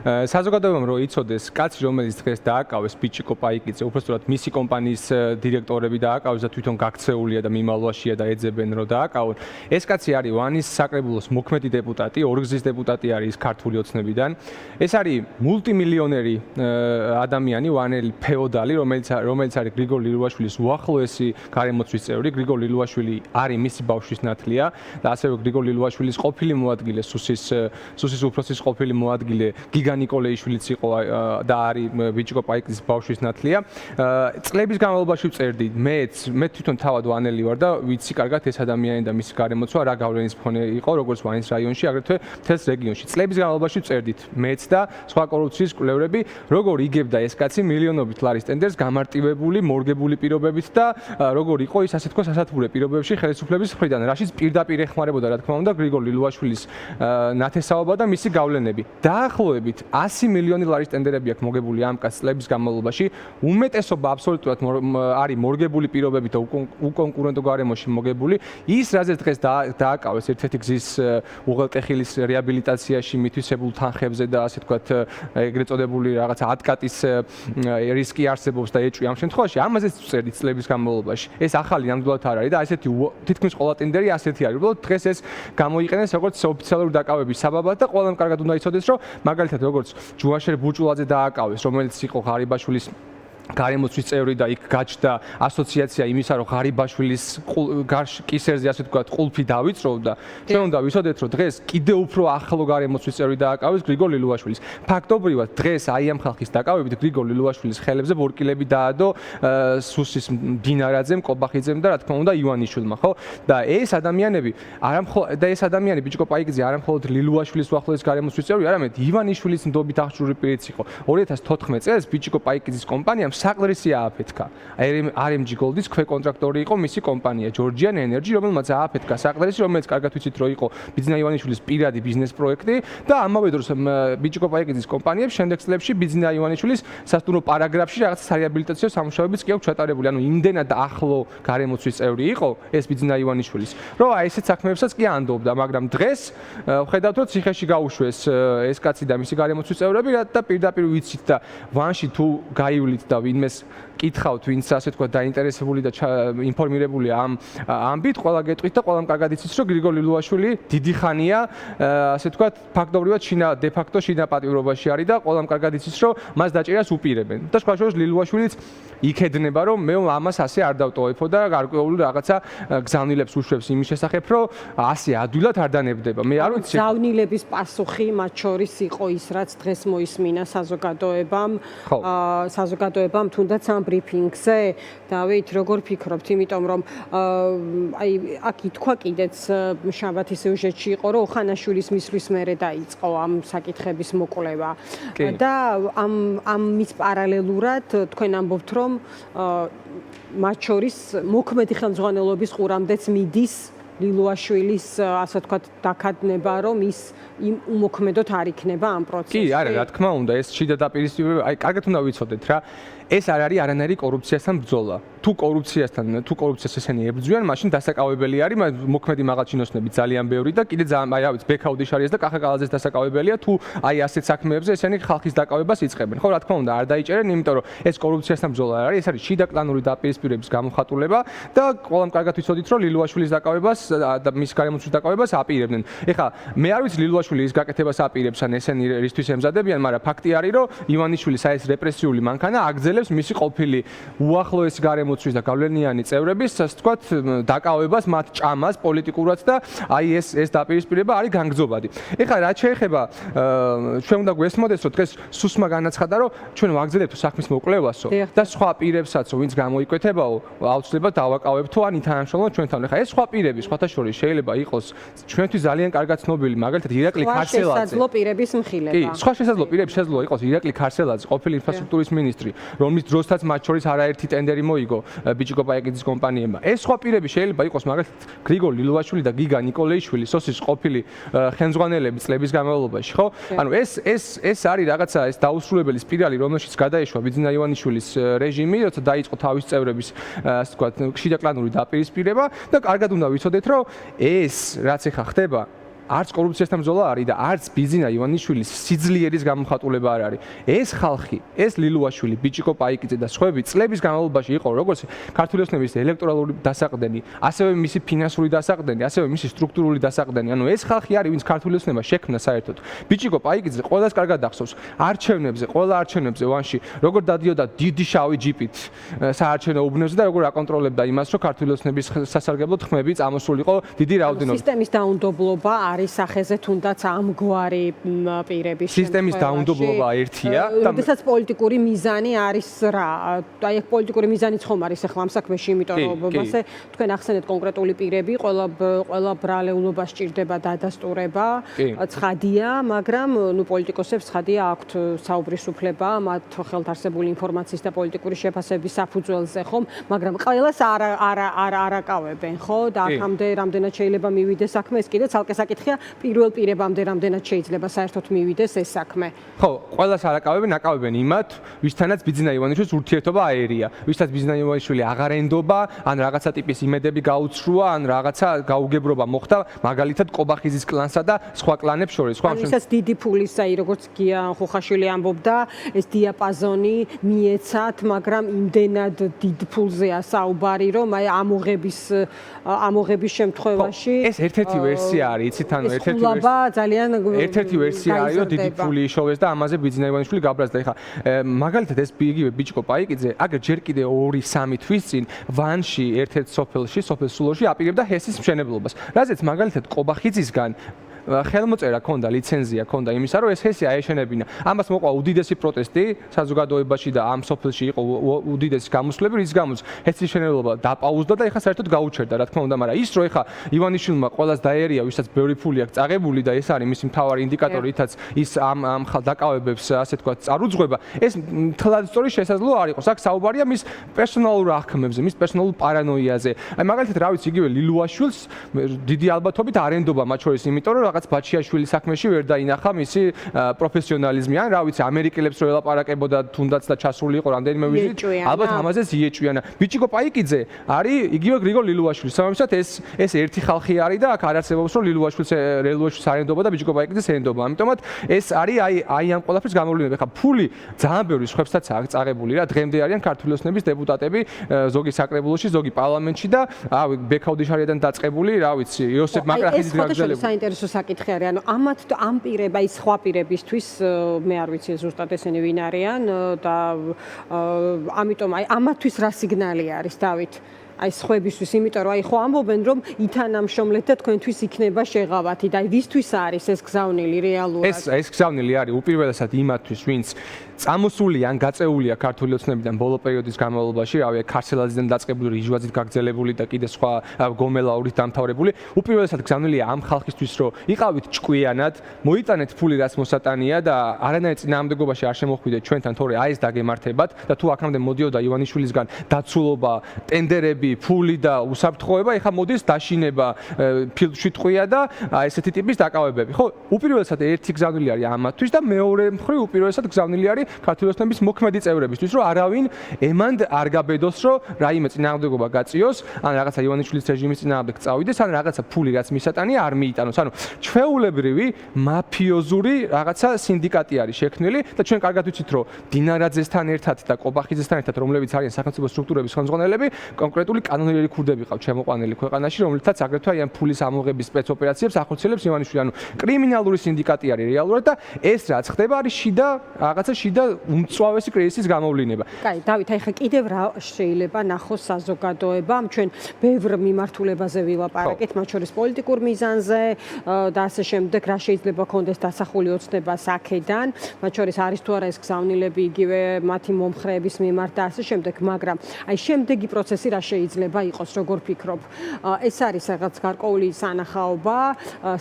საზოგადოებამ რო იცოდეს, კაცი რომელიც დღეს დააკავეს ბიჭიკო პაიკიძე, უბრალოდ მისი კომპანიის დირექტორები დააკავეს და თვითონ გაქცეულია და მიმალვაშია და ეძებენ რო დააკავონ. ეს კაცი არის ვანის საკრებულოს მოქმედი დეპუტატი, ორგზის დეპუტატი არის ქართული ოცნებიდან. ეს არის მულტიმილიონერი ადამიანი, ვანელი ფეოდალი, რომელიც არის გრიგორ ლილუაშვილის უახლოესი გარემოცვის წევრი. გრიგორ ლილუაშვილი არის მისი ბავშვის ნათლია და ასევე გრიგორ ლილუაშვილის ყოფილი მოადგილე, სუსის უფროსის ყოფილი მოადგილე გიგა ნიკოლეიშვილიც იყო და არის ბიჭიკო პაიკიძის ბავშვის ნათლია. წლების განმავლობაში ვწერდი, მე თვითონ თავად ვანელი ვარ და ვიცი კარგად ეს ადამიანი და მისი გარემოცვა რა გავლენის მქონე იყო როგორც ვანის რაიონში, აგრეთვე მთელს რეგიონში. წლების განმავლობაში ვწერდით მეც და სხვა კორუფციის კვლევრები, როგორ იგებდა ეს კაცი მილიონობით ლარის ტენდერს გამარტივებული, მორგებული პირობებით და როგორ იყო ის ასე თქვა სასათბურე პირობებში ხელისუფლების მხრიდან, რაშიც პირდაპირ ეხმარებოდა რა თქმა უნდა გრიგორ ლილუაშვილის ნათესაობა და მისი გავლენები. დაახლოებით 100 მილიონი ლარის ტენდერები აქვს მოგებული ამ კაცს წლების განმავლობაში. უმეტესობა აბსოლუტურად არის მორგებული პირობებით და უკონკურენტო გარემოში მოგებული. ის რაზეც დღეს დააკავეს ერთ-ერთი გზის უღელტეხილის რეაბილიტაციაში მითვისებულ თანხებზე და ასე თქვათ ეგრეთ წოდებული რაღაცა ატკატის რისკი არსებობს და ეჭვი ამ შემთხვევაში ამაზეც ვწერდით წლების განმავლობაში. ეს ახალი ნამდვილად არ არის და ესეთი თითქმის ყველა ტენდერი ასეთი არის. უბრალოდ დღეს ეს გამოიყენეს როგორც ოფიციალური დაკავების საბაბად და ყველამ კარგად უნდა იცოდეს, რომ მაგალითად როგორც ჯუაშერ ბუჭულაძე დააკავეს, რომელიც იყო ღარიბაშვილის გარემოცვის წევრი და იქ გაჩნდა ასოციაცია იმისა, რომ ღარიბაშვილის კისერზე ასე თქვა ყულფი დავიწროვდა. ჩვენ უნდა ვიცოდეთ, რომ დღეს კიდევ უფრო ახლო გარემოცვის წევრი დააკავეს გრიგორ ლილუაშვილის. ფაქტობრივად დღეს აი ამ ხალხის დაკავებით გრიგორ ლილუაშვილის ხელებზე ბორკილები დაადო სუსის დინარაძემ, კობახიძემ და რა თქმა უნდა ივანიშვილმა, ხო? და ეს ადამიანები ეს ადამიანი ბიჭიკო პაიკიძე არამხოლოდ ლილუაშვილის უახლოესი გარემოცვის წევრი, არამედ ივანიშვილის ნდობით აღჭურვილი პირიც იყო. 2014 წელს ბიჭიკო პაიკიძის კომპანიამ საყდრისი ააფეთქა. RMG Gold-ის ქვეკონტრაქტორი იყო მისი კომპანია Georgian Energy, რომელმაც ააფეთქა საყდრისი, რომელიც კარგად ვიცით, რომ იყო ბიძინა ივანიშვილის პირადი ბიზნეს პროექტი და ამავე დროს ბიჭიკო პაიკიძის კომპანიებს შემდეგ წლებში ბიძინა ივანიშვილის სასტუმრო პარაგრაფში რაღაც სარეაბილიტაციო სამუშაოებიც კი აქვს ჩატარებული. ანუ იმდენად ახლო გარემოცვის წევრი იყო ეს ბიძინა ივანიშვილის, რომ აი ესეთ საქმეებსაც კი ანდობდა, მაგრამ დღეს ხედავთ, რომ ციხეში გაუშვეს ეს კაცი და მისი გარემოცვის წევრები და პირდაპირ ვიცით და ვანში თუ გაივლით და ვინმეს კითხავთ, ვინც ასე თქვა დაინტერესებული და ინფორმირებული ამ ამბით, ყველა გეტყვით და ყველამ კარგად იცის, რომ გრიგორ ლილუაშვილი დიდი ხანია ასე თქვა ფაქტობრივად de facto შინა პატიმრობაში არის და ყველამ კარგად იცის, რომ მას დაჭერას უპირებენ. და სხვა შორის ლილუაშვილიც იქედნება, რომ მე ამას ასე არ დავტოვებო და გარკვეული რაღაცა გზავნილებს უშვებს იმის შესახებ, რომ ასე ადვილად არ დანებდება. მე არ ვიცი. გზავნილების პასუხი მათ შორის იყო ის, რაც დღეს მოისმინა საზოგადოებამ თუნდაც ამ ბრიფინგზე. დავით, როგორ ფიქრობთ, იმიტომ რომ აი აქ ითქვა კიდეც შაბათის სიუჟეტში იყო, რომ ხანაშვილის მისვლის მერე დაიწყო ამ საკითხების მოკვლევა. და ამის პარალელურად თქვენ ამბობთ, რომ მათ შორის მოქმედი ხელმძღვანელობის ყურამდეც მიდის ლილუაშვილის ასე ვთქვათ დაქადნება, რომ ის უმოქმედოდ არ იქნება ამ პროცესში. კი, არა, რა თქმა უნდა, ეს შიდა დაპირისპირება, აი კარგად უნდა ვიცოდეთ რა. ეს არ არის არანაირი კორუფციასთან ბრძოლა. თუ კორუფციას ესენი ებრძვიან, მაშინ დასაკავებელი არის მოქმედი მაღალჩინოსნები ძალიან ბევრი და კიდე ძალიან აი რა ვიცი, ბექაუდი შარიას და კახა კალაძეს დასაკავებელია, თუ აი ასეთ საქმეებზე ესენი ხალხის დაკავებას იწყებენ. ხო, რა თქმა უნდა, არ დაიჭერენ, იმიტომ რომ ეს კორუფციასთან ბრძოლა არ არის, ეს არის შიდა კლანური დაპირისპირების გამოხატულება და ყველამ კარგად ვიცოდით, რომ ლილუაშვილის დაკავებას და მის გარემოცვის დაკავებას აპირებდნენ. ეხლა მე არ ვიცი ლილუაშვილი ის გაკეთებას აპირებს ან ესენი რისთვის ემზადებიან, მაგრამ ფაქტი არის, რომ ივანიშვილის აი ეს რეპრესიული მანქანა აგრძელებს მისი ყოფილი უახლოესი გარემოცვის და გავლენიანი წევრების, ასე ვთქვათ, დაკავებას, მათ ჭამას პოლიტიკურად და აი ეს დაპირისპირება არის განგრძობადი. ეხლა რაც შეეხება ჩვენ უნდა გვესმოდეს, რომ დღეს სუსმა განაცხადა, რომ ჩვენ ვაგრძელებთ საქმის მოკვლევასო და სხვა პირებსაც, ვინც გამოიკვეთებაო, აუცილებლად დავაკავებთო ან ითანამშრომლოთ ჩვენთან. ეხლა ეს სხვა პირები, სხვათა შორის შეიძლება იყოს ჩვენთვის ძალიან კარგად ცნობილი, მაგალითად ირაკლი ქარსელაძე. შესაძლო პირების მხილება. კი, სხვა შესაძლო პირები შესაძლოა იყოს ირაკლი ქარსელაძე, ყოფილი ინფრასტრუქტურის მინისტრი, რომლის დროსაც მათ შორის არაერთი ტენდერი მოიგო ბიჭიკო პაიკიძის კომპანიებმა. ეს სხვა პირები შეიძლება იყოს მაგალითად გრიგორ ლილუაშვილი და გიგა ნიკოლეიშვილი, სოსის ყოფილი ხელმძღვანელები წლების განმავლობაში, ხო? ანუ ეს არის რაღაცა ეს დაუსრულებელი სპირალი, რომელშიც გადაეშვა ბიძინა ივანიშვილის რეჟიმი, როცა დაიწყო თავის წევრების ასე ვთქვათ, შიდა კლანური დაპირისპირება და კარგად უნდა ვიცოდეთ, რომ ეს რაც ეხა ხდება არც კორუფციასთან ბრძოლა არის და არც ბიზინა ივანიშვილის სიძლიერის გამოხატულება არ არის. ეს ხალხი, ეს ლილუაშვილი, ბიჭიკო პაიკიძე და სხვაები წლების განმავლობაში იყო როგორც ქართული ოცნების ელექტორალური დასაყრდენი, ასევე მისი ფინანსური დასაყრდენი, ასევე მისი სტრუქტურული დასაყრდენი. ანუ ეს ხალხი არის, ვინც ქართული ოცნება შექმნა საერთოდ. ბიჭიკო პაიკიძე ყველას კარგად ახსოვს. არჩევნებზე, ყველა არჩევნებზე ვანში, როგორ დადიოდა დიდი შავი ჯიპით საარჩევნო უბნებზე და როგორ აკონტროლებდა იმას, რომ ქართული ოცნების სასარგებლო თქმები წამოსულიყო დიდი რაოდენობით. სისტემის დაუნდობლობა არის სახეზე თუნდაც ამგვარი პირების სისტემის დაუნდობლობა ერთია და როდესაც პოლიტიკური მიზანი არის რა. აი ეს პოლიტიკური მიზანიც ხომ არის ახლა ამ საქმეში, იმიტომ რომ მასე თქვენ ახსენეთ კონკრეტული პირები, ყველა ბრალეულობა სჭირდება დადასტურება, ცხადია, მაგრამ ნუ პოლიტიკოსებს ცხადია აქვთ საუბრის უფლება მათ ხელთ არსებული ინფორმაციის და პოლიტიკური შეფასების საფუძველზე ხომ, მაგრამ ყველას არ აკავებენ, ხო? და აქამდე რამდენად შეიძლება მივიდეს საქმე, ეს კიდე ცალკე საკითხია, პირველ პირებამდე რამდენად შეიძლება საერთოდ მივიდეს ეს საქმე. ხო, ყველას არ აკავებენ იმათ, ვისთანაც ბიძინა ივანიშვილის ურთიერთობა აერია. ვისთანაც ბიძინა ივანიშვილი აღარ ენდობა, ან რაღაცა ტიპის იმედები გაუცრუა, ან რაღაცა გაუგებრობა მოხდა, მაგალითად კობახიძის კლანსა და სხვა კლანებს შორის, ხო? ამისაც დიდი ფულის, აი როგორც გია ხუხაშვილი ამბობდა, ეს დიაპაზონი მიეცათ, მაგრამ იმდენად დიდ ფულზეა საუბარი, რომ აი ამოღების შემთხვევაში ეს ერთ-ერთი ვერსია არის, იცით, ანუ ერთ-ერთი ვერსია არის, რომ დიდი ფული იშოვეს და ამაზე ბიძინა ივანიშვილი გაბრაზდა. ეხლა მაგალითად ეს იგივე ბიჭიკო პაიკიძე, აგერ ჯერ კიდე 2-3 თვის წინ ვანში ერთ-ერთ სოფელ სულოში აპირებდა ჰესის მშენებლობას. რაზეც მაგალითად კობახიძისგან ხელმოწერა ქონდა, ლიცენზია ქონდა იმისა, რომ ეს ჰესი აეშენებინა. ამას მოყვა უდიდესი პროტესტი საზოგადოებაში და ამ სოფელში იყო უდიდესი გამოსვლები, რის გამოც ჰესის მშენებლობა დაპაუზდა და ეხლა საერთოდ გაუჩერდა, რა თქმა უნდა, მაგრამ ის რომ ეხლა ივანიშვილმა ყველას დაერია, ვისაც ბევრი ფული აქვს წაღებული და ეს არის მისი მთავარი ინდიკატორი, რითაც ის ამ დაკავებებს, ასე თქვა, წარუძღვება, ეს მთლად სწორი შესაძლო არ იყოს. აქ საუბარია მის პერსონალურ აღქმებზე, მის პერსონალურ პარანოიაზე. აი მაგალითად, რა ვიცი, იგივე ლილუაშვილს დიდი ალბათობით არ ენდობა მათ შორის, იმიტომ რომ რაღაც ბაჩიაშვილის საქმეში ვერ დაინახა მისი პროფესიონალიზმი. ან რა ვიცი, ამერიკელებს რო ელაპარაკებოდა თუნდაც და ჩასული იყო რამდენიმე ვიზიტ, ალბათ ამაზეც იეჭვიანა. ბიჭიკო პაიკიძე არის იგივე გრიგოლ ლილუაშვილი. სამომისად ეს ერთი ხალხი არის და აქ არ არსებობს რომ ლილუაშვილს არ ენდობა და ბიჭიკო პაიკიძეს ენდობა. ამიტომაც ეს არის აი ამ ყველაფრის გამოვლენა. ეხლა ფული ძალიან ბევრი სხვებსაც აქვს წაღებული რა. დღემდე არიან ქართული ოცნების დეპუტატები, ზოგი საკრებულოში, ზოგი პარლამენტში და ბექაუდიშარიდან დაწყებული, რა ვიცი, იოსებ მაკრახიძის გაგზელებული. საინტერესო საკითხი არის, ანუ ამ პირება, ის სხვა პირებისთვის მე არ ვიცი ზუსტად ესენი ვინ არიან და ამიტომ აი ამათთვის რა სიგნალი არის, დავით? აი სხვებისთვის, იმიტომ რომ აი ხო ამბობენ რომ ითანამშრომლეთ და თქვენთვის იქნება შეღავათი და აი ვისთვის არის ეს გზავნილი რეალურად? ეს გზავნილი არის უპირველესად იმათთვის, ვინც წამოსული ან გაწეულია ქართული ოცნებიდან ბოლო პერიოდის განმავლობაში, რავი, ქარსელაძიდან დაწყებული, რიჟვაძით გაგრძელებული და კიდე სხვა გომელაურით დამთავრებული. უპირველესად გზავნილია ამ ხალხისთვის, რომ იყავით ჭკვიანად, მოიტანეთ ფული, რაც მოსატანია და არანაირ წინააღმდეგობაში არ შემოხვიდეთ ჩვენთან, თორე აი ეს დაგემართებათ და თუ აქამდე მოდიოდა ივანიშვილისგან დაცულობა, ტენდერები, ფული და უსაფრთხოება, ეხლა მოდის დაშინება, ფილტვში ტყვია და ესეთი ტიპის დაკავებები. ხო, უპირველესად ერთი გზავნილი არის ამათთვის და მეორე მხრივ უპირველესად გზავნილი არის ქართული ოცნების მოქმედი წევრებისთვის, რომ არავინ ემანდ არ გაბედოს, რომ რაიმე წინააღმდეგობა გაწიოს, ან რაღაცა ივანიშვილის რეჟიმის წინააღმდეგ წავიდეს, ან რაღაცა ფული რაც მისატანია არ მიიტანოს. ანუ ჩვეულებრივი მაფიოზური რაღაცა სინდიკატი არის შექმნილი და ჩვენ კარგად ვიცით, რომ დინარაძესთან ერთად და კობახიძესთან ერთად, რომლებიც არიან სახელმწიფო სტრუქტურების ხელმძღვანელები, კონკრეტული კანონიერი ქურდები ყავთ შემოყვანილი ქვეყანაში, რომლითაც აგრეთვე აი ამ ფულის ამოღების სპეცოპერაციებს ახორციელებს ივანიშვილი. ანუ კრიმინალური სინდიკატი არის რეალურად და ეს რაც ხდება არის შიდა უმწვავესი კრიზისის გამოვლინება. კაი, დავით, აი ხა კიდევ რა შეიძლება ნახოს საზოგადოებამ, ჩვენ ბევრ მიმართულებაზე ვილაპარაკეთ, მათ შორის პოლიტიკურ მიზანზე და ასე შემდეგ, რა შეიძლება კონდეს დასახული ოცნება აქედან, მათ შორის არის თუ არა ეს გზავნილები იგივე მათი მომხრეების მიმართ და ასე შემდეგ, მაგრამ აი შემდეგი პროცესი რა შეიძლება იყოს, როგორ ფიქრობ? ეს არის რაღაც გარკვეული სანახაობა,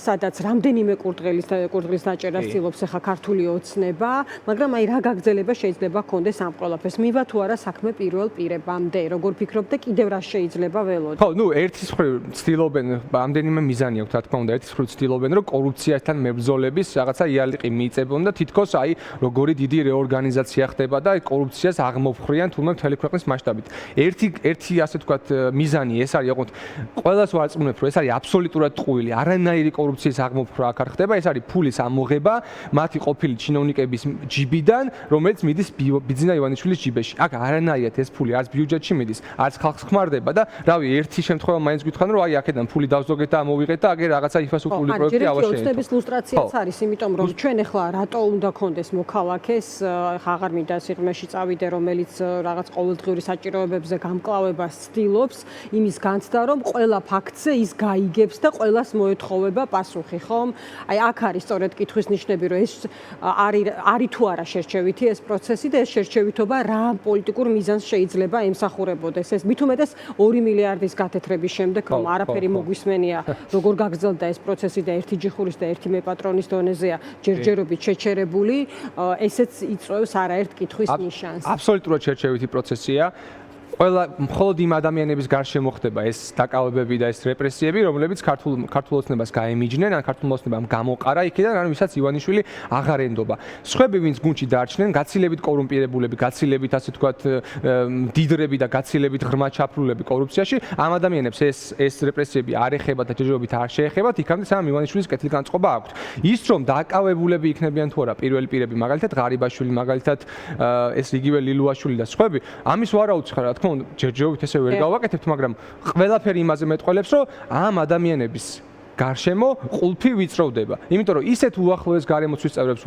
სადაც რამდენიმე კურდღლის დაჭერას ცდილობს ახლა ქართული ოცნება, მაგრამ აი რა გაგრძელება შეიძლება კონდეს ამ ყველაფერს? მივა თუ არა საქმე პირველ პირებამდე, როგორ ფიქრობ და კიდევ რა შეიძლება ველოდე? ხო, ნუ ერთის მხრივ ცდილობენ, რამდენიმე მიზანი აქვს, რა თქმა უნდა, ერთის მხრივ ცდილობენ, რომ კორუფციასთან მებრძოლების რაღაცა იალიყი მიიწებონ და თითქოს აი როგორი დიდი რეორგანიზაცია ხდება და კორუფციას აღმოფხრიან თურმე მთელი ქვეყნის მასშტაბით. ერთი ასე ვთქვათ, მიზანი ეს არის, ოღონდ ყველას ვარწმუნებ, რომ ეს არის აბსოლუტურად ტყუილი, არანაირი კორუფციის აღმოფხვრა აქ არ ხდება, ეს არის ფულის ამოღება მათი ყოფილი ჩინოვნიკების ჯიბიდან, რომელიც მიდის ბიძინა ივანიშვილის ჯიბეში. აქ არანაირად ეს ფული არც ბიუჯეტში მიდის, არც ხალხს ხმარდება და რავი, ერთი შემთხვევა მაინც გითხრან, რომ აი აქედან ფული დავზოგეთ და ამოვიღეთ და აგერ რაღაცა ინფრასტრუქტურული პროექტი ავაშენეთ. ოცნების ლუსტრაციაც არის, იმიტომ რომ ჩვენ ახლა რატო უნდა კონდეს მოქალაქეს, ხა აღარ მინდა სიღრმეში წავიდე, რომელიც რაღაც ყოველდღიური საჭიროებებზე გამკლავებას ცდილობს, იმის განცდა, რომ ყველა ფაქტზე ის გაიგებს და ყველას მოეთხოვება პასუხი, ხომ? აი აქ არის სწორედ კითხვის ნიშნები, რომ ეს არის თუ არა შერჩევითი ეს პროცესი და ეს შერჩევითობა რა პოლიტიკურ მიზანს შეიძლება ემსახურებოდეს. ეს მით უმეტეს 2 მილიარდის გათეთრების შემდეგ, რომ არაფერი მოგვისმენია, როგორ გაგრძელდა ეს პროცესი და ერთი ჯიხურის და ერთი მეპატრონის დონეზეა ჯერჯერობით შეჩერებული, ესეც იწვევს არაერთ კითხვის ნიშანს. აბსოლუტურად შერჩევითი პროცესია. ყველა მხოლოდ იმ ადამიანების გარშემო ხდება ეს დაკავებები და ეს რეპრესიები, რომლებიც ქართულ ოცნებას გაემიჯნენ, ან ქართულ ოცნებამ გამოყარა იქიდან, ანუ ვისაც ივანიშვილი აღარ ენდობა. სხვები, ვინც გუნდში დარჩნენ, გაცილებით კორუმპირებულები, გაცილებით ასე ვთქვათ, დიდრები და გაცილებით ღრმა ჩაფრულები კორუფციაში, ამ ადამიანებს ეს რეპრესიები არ ეხება და ჯერჯერობით არ შეეხებათ, იქამდე სანამ ივანიშვილის კეთილგანწყობა აქვთ. ის რომ დაკავებულები იქნებიან თუ არა პირველი პირები, მაგალითად ღარიბაშვილი, მაგალითად ეს იგივე ლილუაშვილი და სხვები, ამის ვარაუცხარ, რა თქმა უნდა, ჯერჯერობით ესე ვერ გავაკეთებთ, მაგრამ ყველაფერი იმაზე მეტყველებს, რომ ამ ადამიანების გარშემო ყულფი ვიწროვდება. იმიტომ რომ ისეთ უახლოეს გარემოცვის წევრებს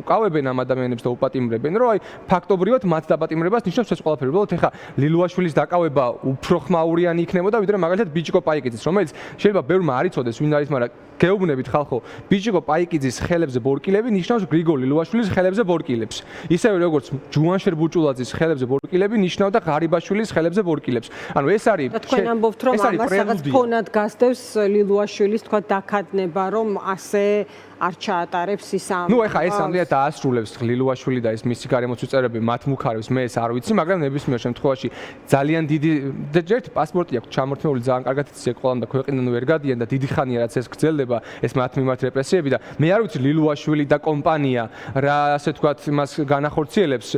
უკავებენ ამ ადამიანებს და უპატიმრებენ, რომ აი ფაქტობრივად მათ დაპატიმრებას ნიშნავს ეს ყველაფერი. უბრალოდ ეხა ლილუაშვილის დაკავება უფრო ხმაურიანი იქნებოდა, ვიდრე მაგალითად ბიჭიკო პაიკიძის, რომელიც შეიძლება ბევრმა არ იცოდეს, ვინ არის, მაგრამ გეუბნებით ხალხო, ბიჭიკო პაიკიძის ხელებზე ბორკილები ნიშნავს გრიგოლ ლილუაშვილის ხელებზე ბორკილებს. ისევე როგორც ჯუანშერ ბუჭულაძის ხელებზე ბორკილები ნიშნავდა ღარიბაშვილის ხელებზე ბორკილებს. ანუ ეს არის თქვენ ამბობთ, რომ ამას რაღაც ფონად გასდევს ლილუაშვილის თქვა დაქადნება, რომ ასე არ ჩაატარებს ის ამ. ნუ ეხა ეს ამდენად დაასრულებს ლილუაშვილი და ეს მისი გარემოცვის წევრები მათ მუქარებს, მე ეს არ ვიცი, მაგრამ ნებისმიერ შემთხვევაში ძალიან დიდი ერთი პასპორტი აქვს ჩამორთმეული, ძალიან კარგად იცის ყველამ და ქვეყნიდან ვერ გადიან და დიდი ხანია რაც ეს გრძელდება, ეს მათ მიმართ რეპრესიები და მე არ ვიცი ლილუაშვილი და კომპანია რა ასე ვთქვათ იმას განახორციელებს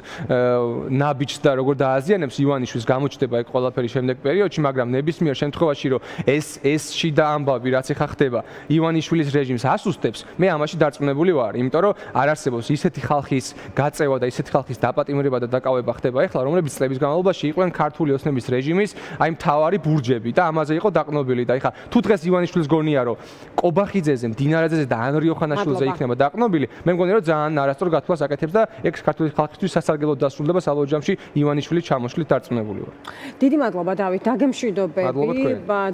ნაბიჯს და როგორ დააზიანებს ივანიშვილს გამოჩნდება ეგ ყველაფერი შემდეგ პერიოდში, მაგრამ ნებისმიერ შემთხვევაში რომ ეს შიდა ამბავი რაც ეხა ხდება ივანიშვილის რეჟიმს ასუსტებს, მე ამაში დარწმუნებული ვარ, იმიტომ რომ არ არსებობს ისეთი ხალხის გაწევა და ისეთი ხალხის დაპატიმრება და დაკავება ხდება ახლა, რომლებიც წლების განმავლობაში იყვნენ ქართული ოცნების რეჟიმის აი მთავარი ბურჯები და ამაზე იყო დაყნობილი და ეხლა თუ დღეს ივანიშვილს გონია რომ კობახიძეზე, მდინარაძეზე და ანრი ოხანაშვილზე იქნება დაყნობილი, მე მგონია რომ ძალიან არასწორ გათვლას აკეთებს და ეგ ქართული ხალხისთვის სასარგებლოდ დასრულდება საბოლოო ჯამში ივანიშვილის ჩამოშლით დარწმუნებული ვარ. დიდი მადლობა დავით, დაგემშვიდობები.